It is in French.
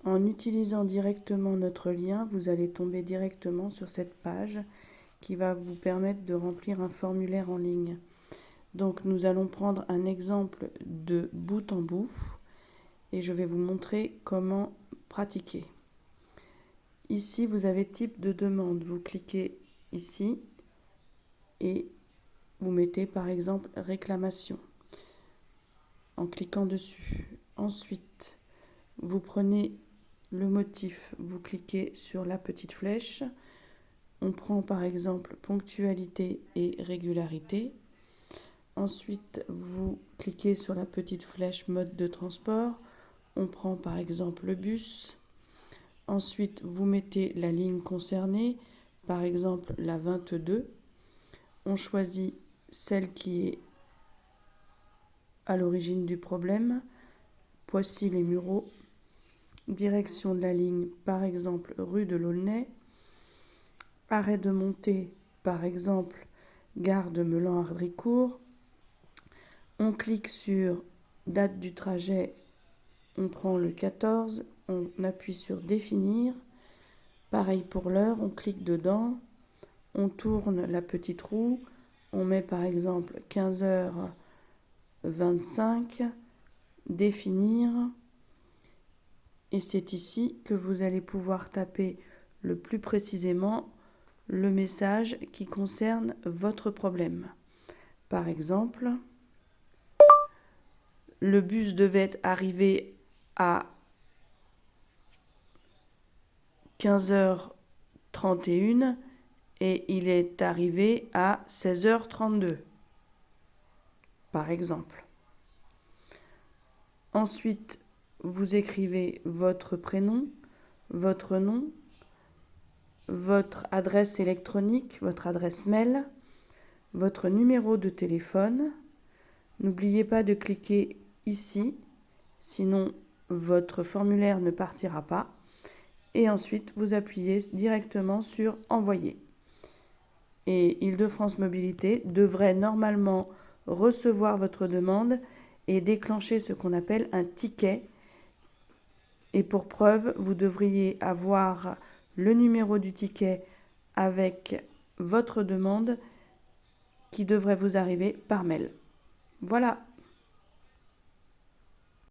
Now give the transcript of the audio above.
En utilisant directement notre lien, vous allez tomber directement sur cette page qui va vous permettre de remplir un formulaire en ligne. Donc nous allons prendre un exemple de bout en bout et je vais vous montrer comment pratiquer. Ici, vous avez type de demande. Vous cliquez ici et vous mettez par exemple réclamation en cliquant dessus. Ensuite, vous prenez le motif, vous cliquez sur la petite flèche. On prend par exemple ponctualité et régularité. Ensuite, vous cliquez sur la petite flèche mode de transport. On prend par exemple le bus. Ensuite, vous mettez la ligne concernée, par exemple la 22. On choisit celle qui est à l'origine du problème. Poissy-les-Mureaux. Direction de la ligne, par exemple rue de l'Aulnay. Arrêt de montée, par exemple gare de Meulan-Hardricourt. On clique sur date du trajet, on prend le 14, on appuie sur définir. Pareil pour l'heure, on clique dedans, on tourne la petite roue, on met par exemple 15h25, définir. Et c'est ici que vous allez pouvoir taper le plus précisément le message qui concerne votre problème. Par exemple, le bus devait arriver à 15h31 et il est arrivé à 16h32, par exemple. Ensuite, vous écrivez votre prénom, votre nom, votre adresse électronique, votre adresse mail, votre numéro de téléphone. N'oubliez pas de cliquer ici, sinon votre formulaire ne partira pas. Et ensuite, vous appuyez directement sur Envoyer. Et Île-de-France Mobilité devrait normalement recevoir votre demande et déclencher ce qu'on appelle un ticket. Et pour preuve, vous devriez avoir le numéro du ticket avec votre demande qui devrait vous arriver par mail. Voilà.